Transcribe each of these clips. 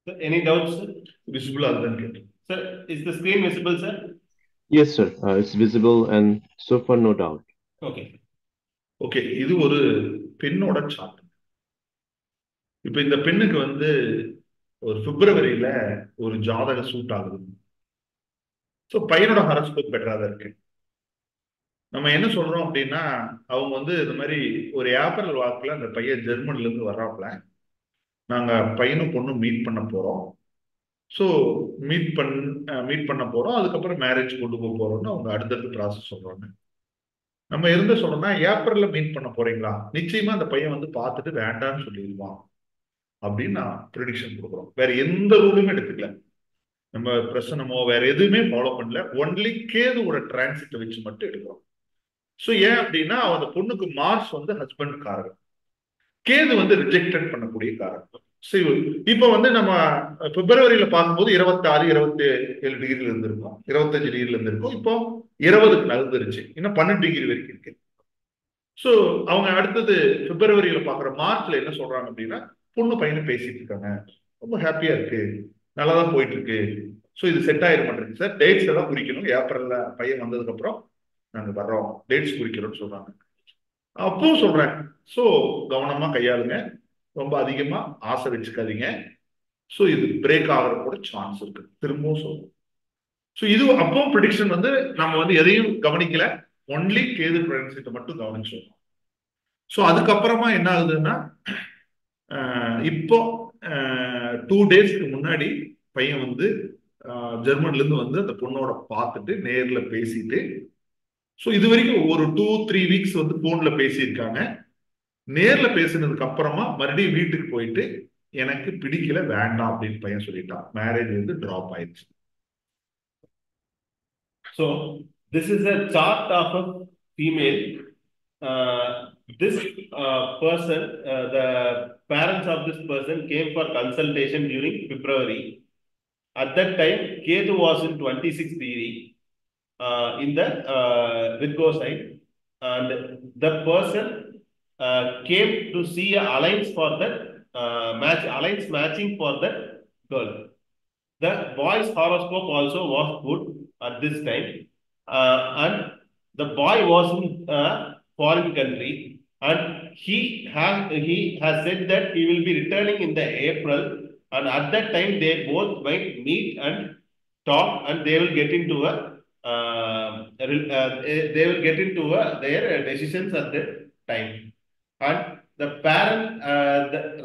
Sir, any doubts, sir? Visible அதுதான் கேட்டேன். Sir, is the screen visible, sir? Yes, sir. It's visible and so far no doubt. Okay. Okay, இது ஒரு பெண்ணோட chart. இப்ப இந்த பெண்ணுக்கு வந்து ஒரு பிப்ரவரியில ஒரு ஜாதக சூட் ஆகுது. ஸோ பையனோட ஹாரஸ்கோப் பெட்டரா தான் இருக்கு. நம்ம என்ன சொல்றோம் அப்படின்னா, அவங்க வந்து இந்த மாதிரி ஒரு ஏப்ரல் வாக்குல அந்த பையன் ஜெர்மன்ல இருந்து வர்றாப்புல, நாங்க பையனும் பொண்ணும் மீட் பண்ண போறோம். ஸோ மீட் பண் மீட் பண்ண போறோம், அதுக்கப்புறம் மேரேஜ் கொண்டு போக போறோம்னு அவங்க அடுத்தடுத்து ப்ராசஸ் சொல்றாங்க. நம்ம இருந்து சொல்றோம்னா, ஏப்ரல்ல மீட் பண்ண போறீங்களா, நிச்சயமா அந்த பையன் வந்து பார்த்துட்டு வேண்டாம்னு சொல்லிடுவான் அப்படின்னு நான் ப்ரிடிக்ஷன் கொடுக்குறோம். வேற எந்த ரூலுமே எடுத்துக்கல, நம்ம பிரசனமோ வேற எதுவுமே ஃபாலோ பண்ணல, ஒன்லி கேதுவோட டிரான்சிட்டை வச்சு மட்டும் எடுக்கிறோம். ஸோ ஏன் அப்படின்னா, அந்த பொண்ணுக்கு மார்ஸ் வந்து ஹஸ்பண்ட் காரகம், கேது வந்து ரிஜெக்டட் பண்ணக்கூடிய காரகம். சரி, இப்ப வந்து நம்ம பிப்ரவரியில பார்க்கும்போது 26 27 டிகிரில இருந்திருக்கும், 25 டிகிரில இருந்திருக்கும். இப்போ 20க்கு நகர்ந்துருச்சு, இன்னும் 12 டிகிரி வரைக்கும் இருக்கு. ஸோ அவங்க அடுத்தது பிப்ரவரியில பாக்குற மார்ச்ல என்ன சொல்றாங்க அப்படின்னா, பொண்ணு பையனும் பேசிட்டு இருக்காங்க, ரொம்ப ஹாப்பியா இருக்கு, நல்லா தான் போயிட்டு இருக்கு. ஸோ இது செட் ஆயிட மாட்டேங்குது சார், டேட்ஸ் எல்லாம் குறிக்கணும், ஏப்ரல்ல பையன் வந்ததுக்கு அப்புறம் நாங்க வர்றோம், டேட்ஸ் குறிக்கிறோம்னு சொல்றாங்க. அப்போ சொல்றேன், ஸோ கவனமா கையாளுங்க, ரொம்ப அதிகமா ஆசை வச்சுக்காதீங்க. ஸோ இது பிரேக் ஆகிற கூட சான்ஸ் இருக்கு, திரும்பவும் சொல்றோம். ஸோ இது அப்போ ப்ரிடிக்ஷன் வந்து நம்ம வந்து எதையும் கவனிக்கல, ஒன்லி கேது ப்ரெடிக்ஷனை மட்டும் கவனிச்சோம். ஸோ அதுக்கப்புறமா என்ன ஆகுதுன்னா, இப்போ 2 டேஸ்க்கு முன்னாடி பையன் வந்து ஜெர்மன்ல இருந்து வந்து அந்த பொண்ணோட பார்த்துட்டு நேர்ல பேசிட்டு, ஸோ இது வரைக்கும் ஒரு 2-3 வீக்ஸ் வந்து போன்ல பேசியிருக்காங்க. நேர்ல பேசினதுக்கு அப்புறமா மறுபடியும் வீட்டுக்கு போயிட்டு எனக்கு பிடிக்கல, வேண்டாம் அப்படின்னு பையன் சொல்லிட்டான், மேரேஜ் வந்து டிராப் ஆயிடுச்சு. So this is a chart of a female. This person, the parents of this person came for consultation during February. At that time, Ketu was in 26 degree in the Virgo side, and the person came to see a alliance for that alliance matching for that girl. The boy's horoscope also was good at this time, and the boy was in a foreign country, and he has said that he will be returning in the April, and at that time they both might meet and talk, and they will get into a their decisions at that time. And the parent,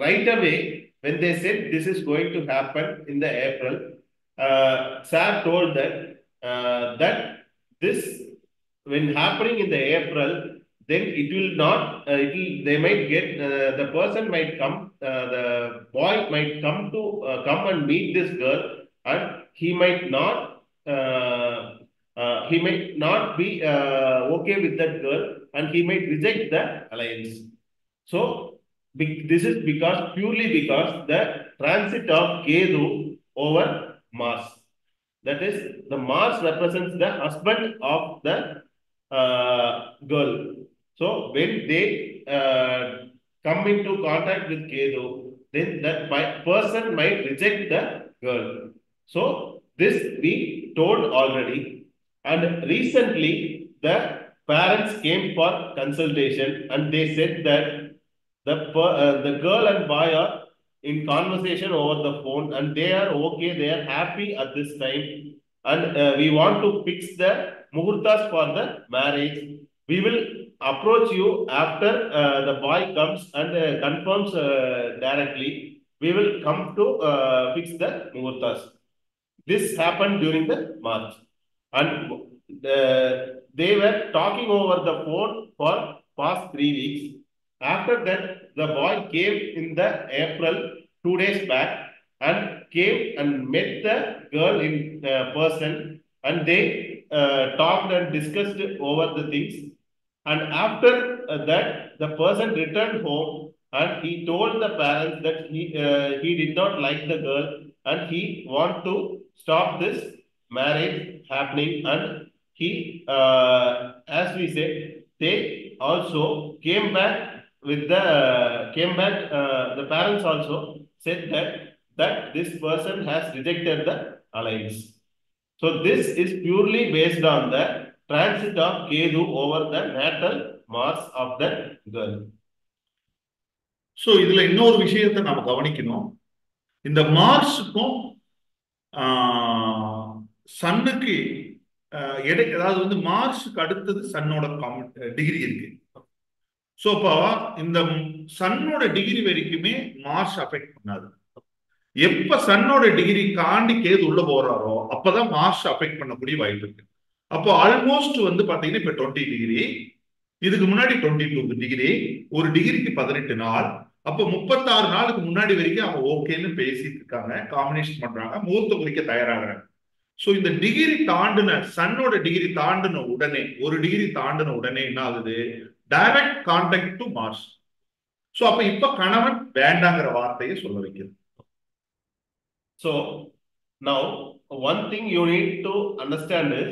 right away, when they said this is going to happen in the April, Sir told that this, when happening in the April, then it will not, they might get, the person might come, the boy might come and meet this girl, and he might not be okay with that girl, and he might reject the alliance. So this is purely because the transit of Ketu over Mars. That is, the Mars represents the husband of the girl. So when they come into contact with Ketu, then that person might reject the girl. So this we told already. And recently, the parents came for consultation, and they said that the girl and boy are in conversation over the phone, and they are okay, they are happy at this time, and we want to fix the muhurtas for the marriage. We will approach you after the boy comes and confirms directly. We will come to fix the muhurtas. This happened during the March, and they were talking over the phone for past 3 weeks. After that, the boy came in the April 2 days back, and came and met the girl in person, and they talked and discussed over the things. And after that, the person returned home, and he told the parents that he did not like the girl, and he want to stop this marriage happening. And he, as we said, they also came back. The parents also said that that this person has rejected the alliance. So this is purely based on the transit of Ketu over the natal Mars of the girl. So இதுல இன்னொரு விஷயத்தை நாம கவனிக்கணும். இந்த மார்ஸுக்கும் சன்னுக்கு அதாவது வந்து மார்ஸுக்கு அடுத்தது சன்னோட degree இருக்கு. சோ அப்போ இந்த சன்னோட டிகிரி வரைக்குமே மார்ஸ் அஃபெக்ட் பண்ணாது. எப்ப சன்னோட டிகிரி தாண்டி கேது உள்ள போறாரோ அப்பதான் மார்ஸ் அஃபெக்ட் பண்ணக்கூடிய வாய்ப்பு இருக்கு. அப்போ ஆல்மோஸ்ட் வந்து பாத்தீங்கன்னா இப்ப 20 டிகிரி, இதுக்கு முன்னாடி 22 டிகிரி, ஒரு டிகிரிக்கு 18 நாள். அப்போ 36 நாளுக்கு முன்னாடி வரைக்கும் அவங்க ஓகேன்னு பேசிட்டு இருக்காங்க, காம்பினேஷன் பண்றாங்க, முகூர்த்தம் குறிக்க தயாராகிறாங்க. சோ இந்த டிகிரி தாண்டின சன்னோட டிகிரி தாண்டின உடனே, ஒரு டிகிரி தாண்டின உடனே என்ன ஆகுது, direct contact to Mars. So அப்ப இப்ப கணவன் வேண்டாங்கிற வார்த்தையை சொல்ல வைக்கிறது. So now one thing you need to understand is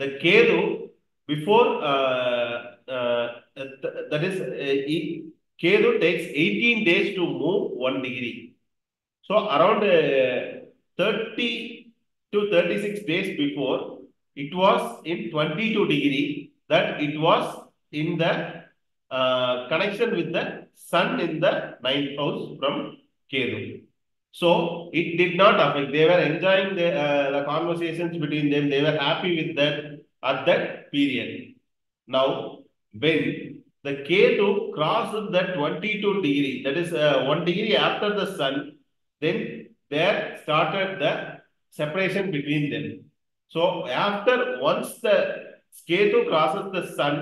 the Ketu before that is Ketu takes 18 days to move 1 degree. So around 30 to 36 days before, it was in 22 degree that it was in the connection with the sun in the 9th house from Ketu. So it did not affect. They were enjoying the conversations between them. They were happy with that at that period. Now, when the Ketu crossed the 22 degree, that is 1 degree after the sun, then there started the separation between them. So after once the Ketu crosses the sun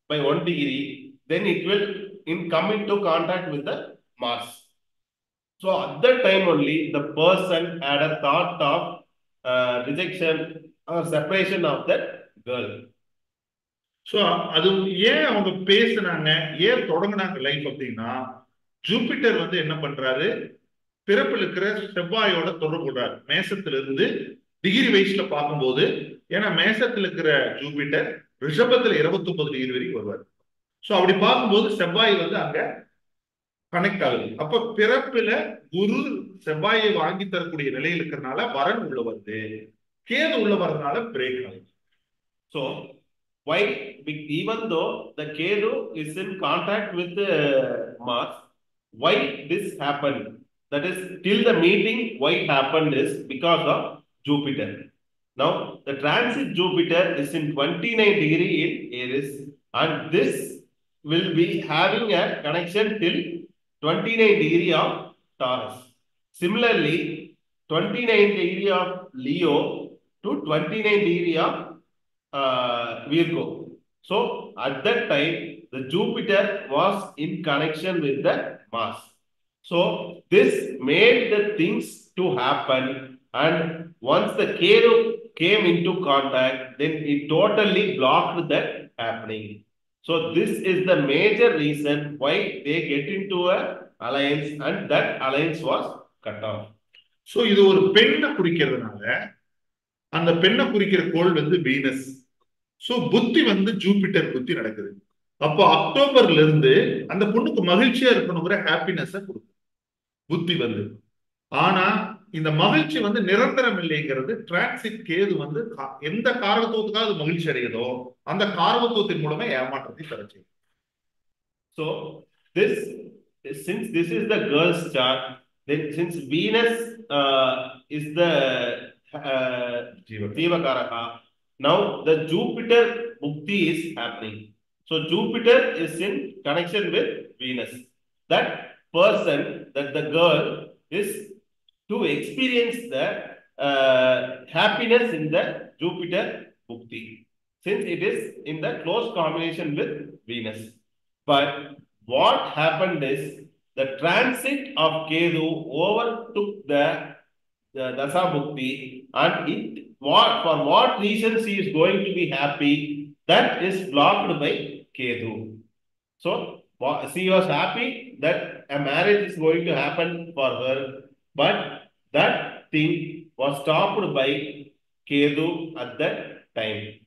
by 1 degree, then it will come into contact with the Mars. So at that time only the person had a thought of rejection or separation of that girl. So அது ஏன் அவங்க பேசினாங்க, ஏன் தொடங்கினாங்க life அப்படின்னா, Jupiter வந்து என்ன பண்றாரு, பிறப்பில் இருக்கிற செவ்வாயோட தொடர்பு கொள்றாரு. மேசத்துல இருந்து டிகிரி வைஸ்ல பார்க்கும்போது, ஏன்னா மேசத்துல இருக்கிற ஜூபிட்டர் ரிஷபத்துல 29 டிகிரி வரைக்கும் வருவார். சோ அப்படி பார்க்கும்போது செவ்வாய் வந்து அங்க கனெக்ட் ஆகுது. அப்ப பிறப்புல குரு செவ்வாயை வாங்கி தரக்கூடிய நிலையில் இருக்கிறதுனால வரன் உள்ள வருது, கேது உள்ள வரதுனால பிரேக் ஆகுது. So why, even though the Ketu is in contact with Mars, why this happened? That is, till the meeting, why happened is because of Jupiter. Now, the transit Jupiter is in 29 degree in Aries, and this will be having a connection till 29 degree of Taurus. Similarly, 29 degree of Leo to 29 degree of Virgo. So at that time, the Jupiter was in connection with the Mars. So this made the things to happen, and once the Ketu came into contact, then it totally blocked that happening. So this is the major reason why they get into a alliance, and that alliance was cut off. So இது ஒரு பெண்ணை குறிக்கிறதுனால, அந்த பெண்ணை குறிக்கிற கோள் வந்து Venus. So புத்தி வந்து ஜூபிட்டர் புத்தி நடக்குது. அப்போ அக்டோபர்ல இருந்து அந்த பொண்ணுக்கு மகிழ்ச்சியா இருக்கணுங்கிற ஹாப்பினஸ் கொடுக்கும் புத்தி வந்து. ஆனா இந்த மகிழ்ச்சி வந்து நிரந்தரம் இல்லைங்கிறது டிரான்சிட் கேது வந்து எந்த காரகத்துவத்துக்காக மகிழ்ச்சி அடையுதோ அந்த காரகத்துவத்தின் மூலமா ஏமாற்றத்தை தர செய்யும். So this, since this is the girl's chart, then since Venus is the Jivakaraka, now the Jupiter Mukti is happening. So Jupiter is in connection with Venus. That person, that the girl is to experience the happiness in the Jupiter Mukti, since it is in the close combination with Venus. But what happened is the transit of Ketu overtook the Dasa Mukti, and it, for what reasons he is going to be happy, that is blocked by Ketu. So she was happy that a marriage is going to happen for her, but that thing was stopped by Ketu at that time.